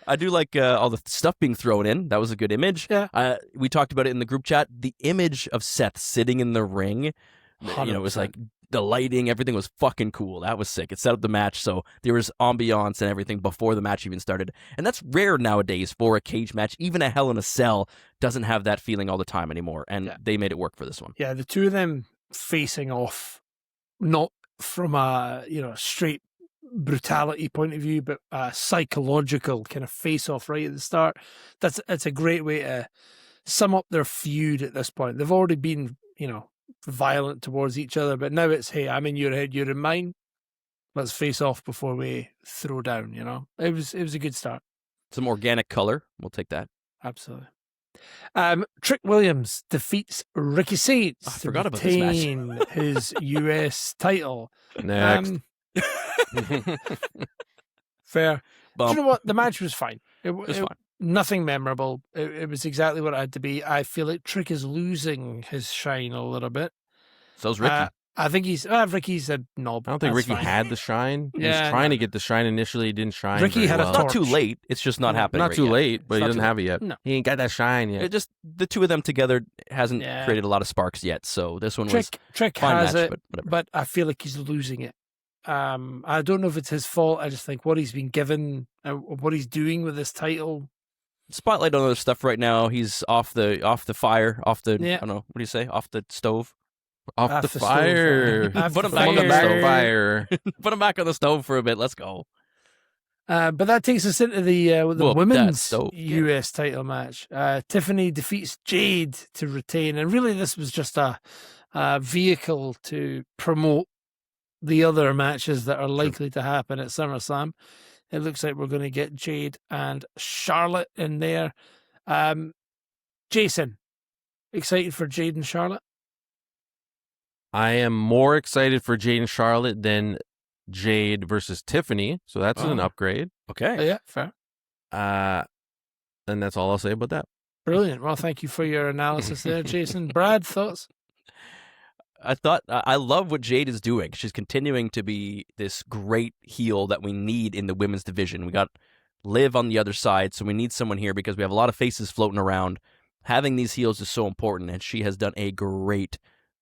I do like all the stuff being thrown in. That was a good image. Yeah. We talked about it in the group chat. The image of Seth sitting in the ring, it was like the lighting, everything was fucking cool. That was sick. It set up the match, so there was ambiance and everything before the match even started. And that's rare nowadays for a cage match. Even a Hell in a Cell doesn't have that feeling all the time anymore, and they made it work for this one. Yeah, the two of them facing off, not from a straight brutality point of view, but a psychological kind of face off right at the start. It's a great way to sum up their feud at this point. They've already been, violent towards each other, but now it's, hey, I'm in your head, you're in mine. Let's face off before we throw down. It was a good start. Some organic color. We'll take that. Absolutely. Trick Williams defeats Ricky Sainz I to forgot about this match. retain his US title. Next. Fair. Do Bump. you know what? The match was fine. It was fine. Nothing memorable. It was exactly what it had to be. I feel like Trick is losing his shine a little bit. So's Ricky. I think Ricky's a knob. I don't think That's Ricky fine. had the shine. He Yeah, was trying no. to get the shine initially. He didn't shine. Ricky very had a well. It's not too torch. late. It's just not happening. Not right too yet. late, but It's he not doesn't too have it yet. No. He ain't got that shine yet. It just the two of them together hasn't Yeah. created a lot of sparks yet. So this one was Trick fine has match, it, but whatever. but I feel like he's losing it. I don't know if it's his fault. I just think what he's been given, what he's doing with this title. Spotlight on other stuff right now. He's off the fire, off the Yeah. I don't know, what do you say? Off the stove. Off Off the the fire. stove. Off Put the him back on the fire. stove. Fire. Put him back on the stove for a bit. Let's go. But that takes us into the Well, that women's stove, yeah. US title match. Tiffany defeats Jade to retain, and really this was just a vehicle to promote the other matches that are likely to happen at SummerSlam. It looks like we're going to get Jade and Charlotte in there. Jason, excited for Jade and Charlotte? I am more excited for Jade and Charlotte than Jade versus Tiffany, so that's an Oh. upgrade. Okay. Yeah, fair. And that's all I'll say about that. Brilliant. Well, thank you for your analysis there, Jason. Brad, thoughts? I love what Jade is doing. She's continuing to be this great heel that we need in the women's division. We got Liv on the other side, so we need someone here because we have a lot of faces floating around. Having these heels is so important, and she has done a great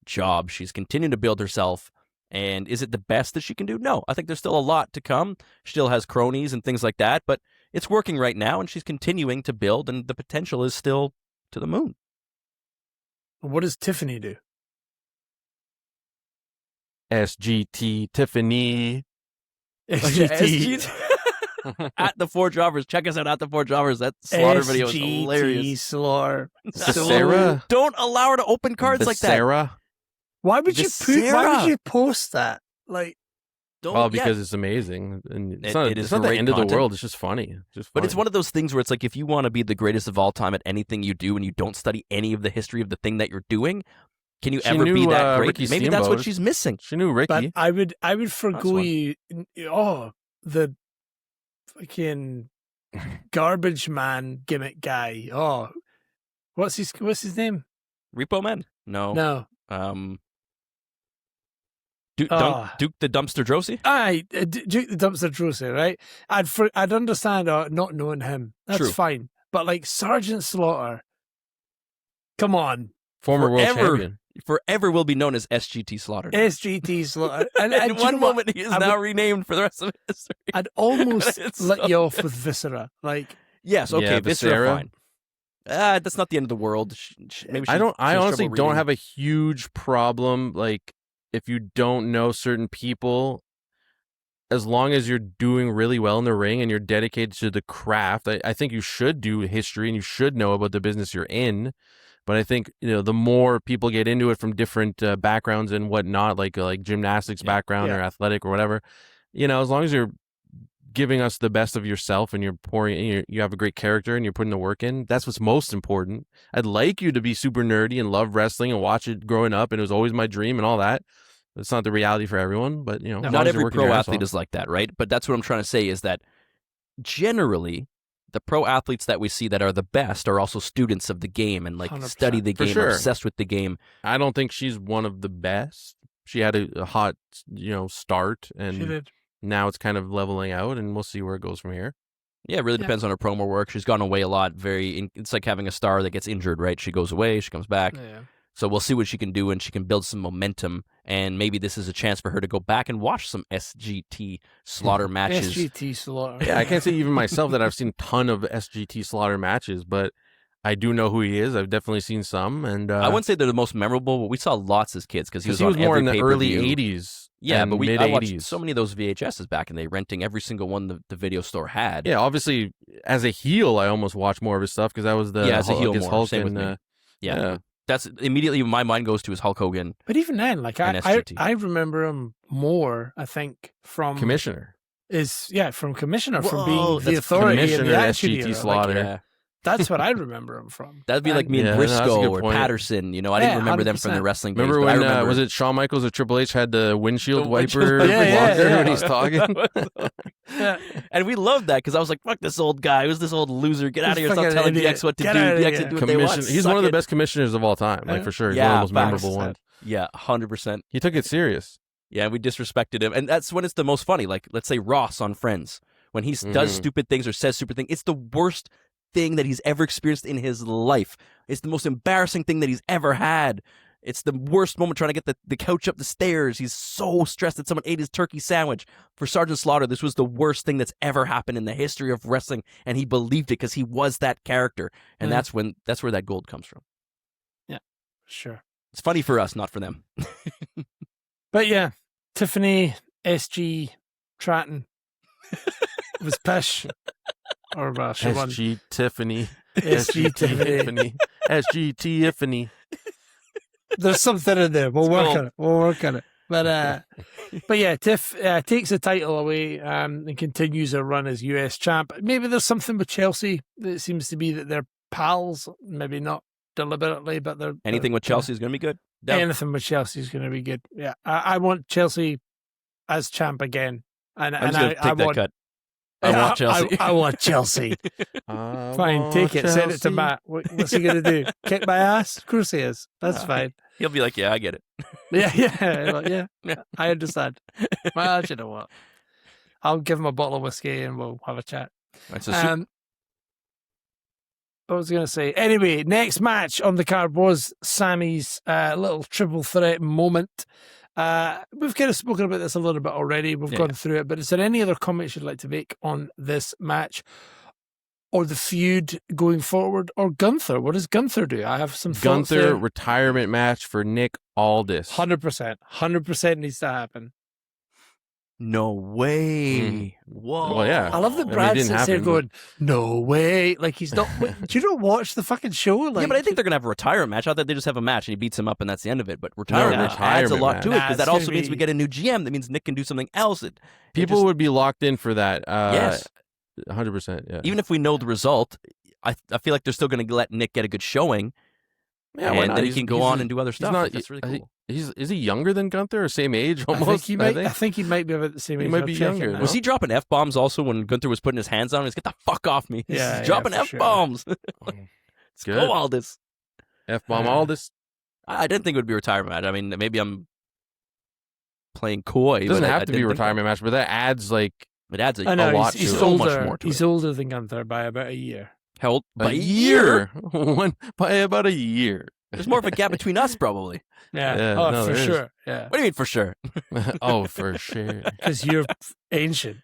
job. She's continuing to build herself. And is it the best that she can do? No. I think there's still a lot to come. She still has cronies and things like that, but it's working right now, and she's continuing to build, and the potential is still to the moon. What does Tiffany do? SGT Tiffany. SGT. At the Four Jobbers. Check us out at the Four Jobbers. That slaughter video is hilarious. Slaughter. Sarah. Don't allow her to open cards like that. Sarah. Why would you Viscera. why would you post that? Like, Don't, Well, yeah. because it's amazing. And it's It is it's not the great end of content. the world. It's just funny. It's just But it's funny. one of those things where it's like if you want to be the greatest of all time at anything you do and you don't study any of the history of the thing that you're doing, can you She ever be knew, that great? Ricky Maybe that's what Steamboat. she's missing. She knew Ricky. but I would forgo one. you. Oh, the fucking garbage man gimmick guy. Oh, what's his name? Repo Man? No. No, Duke, Ah. Duke the Dumpster Drosy? Duke the Dumpster Drosy, right? I'd understand not knowing him. That's True. fine. But like Sergeant Slaughter, come on, Former world Forever. champion. Forever will be known as SGT Slaughter. SGT Slaughter. And In do you one know what? moment, he is I now would- renamed for the rest of history. I'd almost It's let so you off with Viscera. Like, Yes, okay, Yeah, Viscera, Viscera. fine. That's not the end of the world. Maybe I honestly trouble don't reading. have a huge problem. Like, if you don't know certain people, as long as you're doing really well in the ring and you're dedicated to the craft, I think you should do history and you should know about the business you're in. But I think, the more people get into it from different backgrounds and whatnot, like gymnastics background or athletic or whatever, as long as you're giving us the best of yourself and you're pouring, and you have a great character and you're putting the work in, that's what's most important. I'd like you to be super nerdy and love wrestling and watch it growing up, and it was always my dream and all that. It's not the reality for everyone, but as long Not as you're every working pro your ass athlete off. is like that, right? But that's what I'm trying to say is that generally the pro athletes that we see that are the best are also students of the game and 100%. study the For game, sure. obsessed with the game. I don't think she's one of the best. She had a hot, start, she and did. now it's kind of leveling out, and we'll see where it goes from here. Yeah, it really Yeah. depends on her promo work. She's gone away a lot. It's like having a star that gets injured, right? She goes away, she comes back. Yeah. So we'll see what she can do, and she can build some momentum. And maybe this is a chance for her to go back and watch some SGT Slaughter matches. SGT Slaughter. Yeah, I can't say even myself that I've seen a ton of SGT Slaughter matches, but I do know who he is. I've definitely seen some, and I wouldn't say they're the most memorable, but we saw lots as kids because he was, he was on more every in the pay-per-view. early '80s. Yeah, and but mid I watched '80s. so many of those VHSs back in the day, renting every single one the video store had. Yeah, obviously, as a heel, I almost watch more of his stuff because I was the as a heel against more. Hulk Same with and, me. yeah. Yeah. That's immediately my mind goes to is Hulk Hogan. But even then, like And I SGT. remember him more. I think from Commissioner. from Commissioner, from Whoa, being the that's authority in Commissioner the Attitude SGT Era. Like, Slaughter. Yeah. that's what I remember him from. That'd be like me and Yeah, no, that's a Briscoe good or point. Patterson. I didn't Yeah, remember them from the 100%. wrestling days. Remember but I when remember was it Shawn Michaels or Triple H had the windshield The wiper windshield- Yeah, blocker yeah. when he's talking? Yeah. And we loved that because I was like, "Fuck this old guy! Who's this old loser? Get out of here! Stop fucking telling idiot. DX what to Get do. outta DX here." can do what they want. He's Suck one of the it." best commissioners of all time, like for sure. He's Yeah, one of the most facts. memorable ones. Yeah, 100%. He took it serious. Yeah, we disrespected him. And that's when it's the most funny. Like, let's say Ross on Friends. When he does stupid things or says stupid things, it's the worst thing that he's ever experienced in his life. It's the most embarrassing thing that he's ever had. It's the worst moment trying to get the couch up the stairs. He's so stressed that someone ate his turkey sandwich. For Sergeant Slaughter, this was the worst thing that's ever happened in the history of wrestling, and he believed it because he was that character. And that's where that gold comes from. Yeah, sure. It's funny for us, not for them. But yeah, Tiffany SG Stratton was pish. Or she won. SG Tiffany. SG Tiffany. SG Tiffany. There's something in there. We'll work on it. But yeah, Tiff takes the title away and continues her run as US champ. Maybe there's something with Chelsea that seems to be that they're pals. Maybe not deliberately, but they're anything with Chelsea is going to be good. Down. Anything with Chelsea is going to be good. Yeah, I want Chelsea as champ again, and I'm just going to take that cut. I want Chelsea. I want Chelsea. Fine, take it. Send it to Matt. What's he going to do? Kick my ass? Of course he is. That's fine. He'll be like, yeah, I get it. Yeah. I understand. Well, you know what? I'll give him a bottle of whiskey and we'll have a chat. That's a what was I going to say? Anyway, next match on the card was Sami's little triple threat moment. We've kind of spoken about this a little bit already. We've gone through it, but is there any other comments you'd like to make on this match or the feud going forward or Gunther? What does Gunther do? I have some thoughts Gunther there. retirement match for Nick Aldis. 100% needs to happen. No way. Whoa. Well, yeah. I love that Brad sits there going, no way. Like he's not. Do you not watch the fucking show? Like, yeah, but I think they're going to have a retirement match. I thought they just have a match and he beats him up and that's the end of it. But retirement adds a lot to it because that also means we get a new GM. That means Nick can do something else. People would be locked in for that. Yes. 100%. Yeah. Even if we know the result, I feel like they're still going to let Nick get a good showing. Yeah, and then he can go on and do other stuff. That's really cool. Is he younger than Gunther or same age almost? I think he might be about the same age. He might be younger. Was he dropping F-bombs also when Gunther was putting his hands on him? He's get the fuck off me. He's dropping F-bombs. Sure. Let's go, Aldis. F-bomb Aldis. I didn't think it would be a retirement match. I mean, maybe I'm playing coy. It doesn't have to be a retirement match, but that adds like... It adds a lot to it. So much more to He's older than Gunther by about a year. How old? By a year? By about a year. There's more of a gap between us, probably. Yeah. For sure. Yeah. What do you mean, for sure? Oh, for sure. Because you're ancient.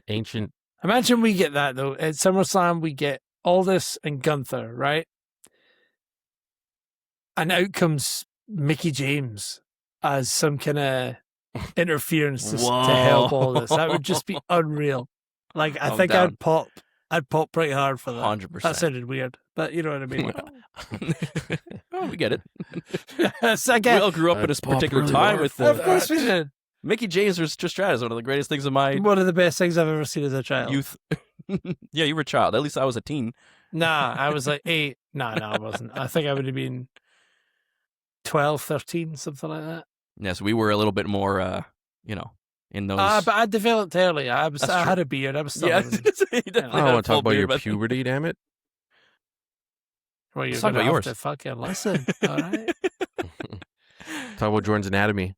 Ancient. Imagine we get that, though. At SummerSlam, we get Aldis and Gunther, right? And out comes Mickey James as some kind of interference to help Aldis. That would just be unreal. Like, I think I'd pop pretty hard for that. 100%. That sounded weird, but you know what I mean. Oh, we get it. We all grew up in this particular time with of course we did. Mickey James or Trish Stratus, one of the greatest things of my one of the best things I've ever seen as a child. Youth. Yeah, you were a child. At least I was a teen. Nah, I was like 8. No, I wasn't. I think I would have been 12, 13, something like that. Yeah, so we were a little bit more, in those. But I developed early. I had a beard. I was still. Yeah, I don't want to talk about your puberty, damn it. Well, you're talk about yours. To fucking listen. All right. Talk about Jordan's anatomy.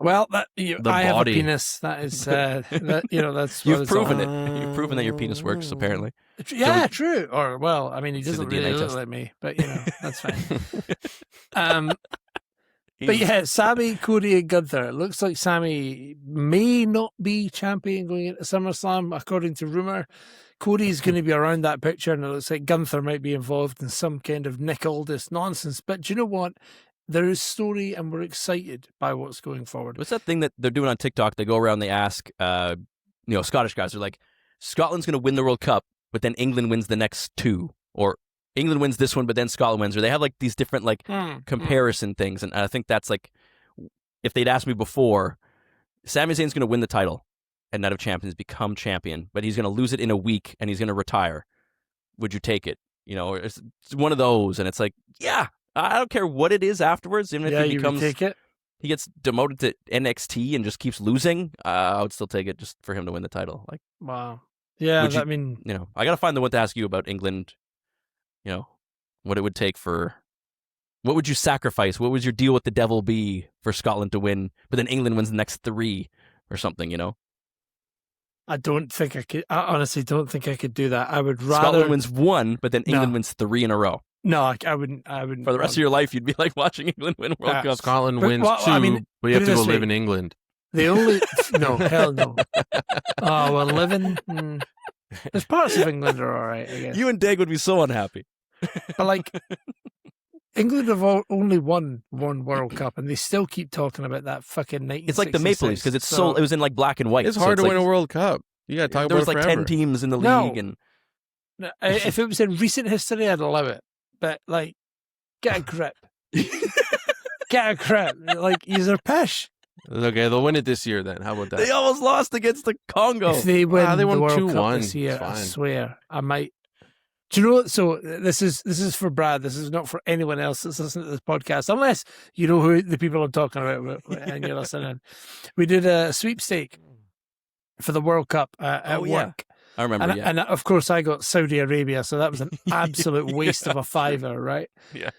Well, I have a penis. That is, that's you've proven it. You've proven that your penis works. Apparently. Yeah, true. Or well, I mean, he doesn't really look like me, but that's fine. But yeah, Sami, Cody, and Gunther. It looks like Sami may not be champion going into SummerSlam, according to rumor. Cody's going to be around that picture, and it looks like Gunther might be involved in some kind of Nick Aldis nonsense. But do you know what? There is story, and we're excited by what's going forward. What's that thing that they're doing on TikTok? They go around, they ask, Scottish guys. They're like, Scotland's going to win the World Cup, but then England wins the next 2, or England wins this one, but then Scotland wins. Or they have like these different comparison things, and I think that's like, if they'd asked me before, Sami Zayn's going to win the title at Night of Champions, become champion, but he's going to lose it in a week and he's going to retire. Would you take it? It's one of those, and it's like, yeah, I don't care what it is afterwards. Even if he becomes, take it. He gets demoted to NXT and just keeps losing. I would still take it just for him to win the title. Like, wow, yeah. I got to find the one to ask you about England. What it would take for What would you sacrifice? What would your deal with the devil be for Scotland to win, but then England wins the next 3 or something, you know? I don't think I could. I honestly don't think I could do that. I would rather Scotland wins 1, but then England No. wins 3 in a row. No, I wouldn't. For the rest of your life, you'd be like watching England win World Cup. Scotland But- wins well, 2, I mean, but you have put to it go this live way. in England. The only no, hell no. Oh well, living. There's parts of England are all right, I guess. You and Dag would be so unhappy. But like, England have only won one World Cup, and they still keep talking about that fucking 1966. It's like the Maple Leafs because it's so it was in like black and white. It's so hard to like, win a World Cup. You got to talk there about was it like forever. 10 teams in the No. league, and If it was in recent history, I'd allow it. But like, get a grip. Get a grip. Like, use their pish. Okay, they'll win it this year then. How about that? they almost lost against the Congo. If they win they won the World 2-1. Cup this year, It's I fine. swear I might. Do you know what? So this is for Brad. This is not for anyone else that's listening to this podcast, unless you know who the people I'm talking about and you're listening. We did a sweepstake for the World Cup at Oh, yeah. work. I remember. And, Yeah, and of course, I got Saudi Arabia, so that was an absolute waste of a fiver, right? Yeah.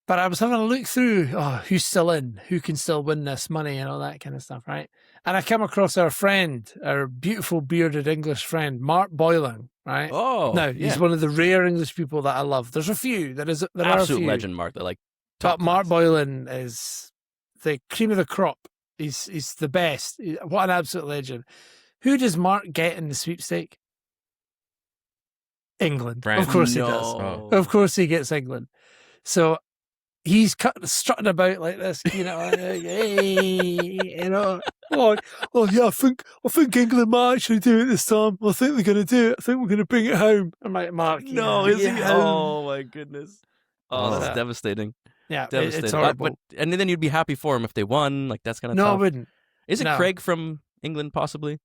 But I was having a look through, who's still in, who can still win this money and all that kind of stuff, right? And I come across our friend, our beautiful bearded English friend, Mark Boylan, right? Oh, Now, yeah. he's one of the rare English people that I love. There's a few. There are a absolute few. legend, Mark. They're like, But top Mark class. Boylan is the cream of the crop. He's the best. What an absolute legend. Who does Mark get in the sweepstake? England. France. Of course he No. does. Of course he gets England. So he's strutting about like this, you know, hey, you know. Oh yeah, I think England might actually do it this time. I think they're going to do it. I think we're going to bring it home. I'm like, Mark, No, yeah, is he? yeah. Oh my goodness. Oh, that's Yeah. devastating. Yeah, Devastating. it's But, horrible. and then you'd be happy for him if they won. Like that's gonna. No, I tough. wouldn't. Is it no. Craig from England? Possibly.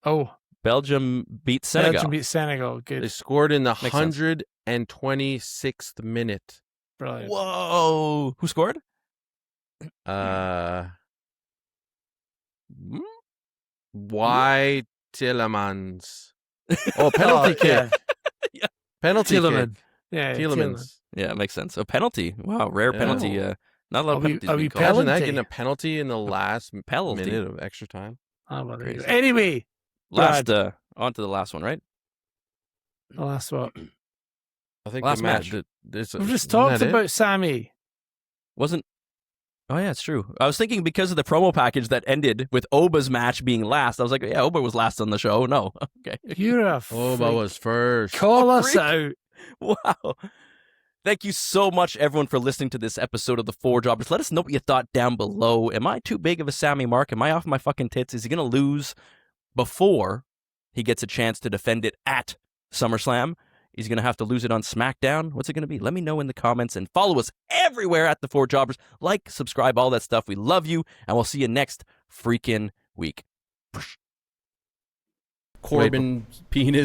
Oh, Belgium beat Senegal. Belgium beat Senegal. Good. They scored in the Makes sense. 126th minute. Brilliant. Whoa! Who scored? Why Tillemans? Oh, penalty kick. Yeah. Penalty Tielemans. kick. Yeah, Tielemans. Yeah, it makes sense. A penalty. Wow, rare Yeah. penalty. Not a lot Are of we- penalties are we being called. Imagine that Penalty. getting a penalty in the last Penalty. minute of extra time. Oh, well, there you go. Crazy. Anyway, Last, on to the last one, right? the last one. I think Last the match. We've just talked about Sami. Wasn't. Oh yeah, it's true. I was thinking because of the promo package that ended with Oba's match being last. I was like, yeah, Oba was last on the show. No, okay. You're a Oba freak. was first. Call us freak. out. Wow. Thank you so much, everyone, for listening to this episode of The Four Jobbers. Let us know what you thought down below. Am I too big of a Sami Mark? Am I off my fucking tits? Is he going to lose before he gets a chance to defend it at SummerSlam? He's going to have to lose it on SmackDown? What's it going to be? Let me know in the comments and follow us everywhere at The Four Jobbers. Like, subscribe, all that stuff. We love you, and we'll see you next freaking week. Corbin penis.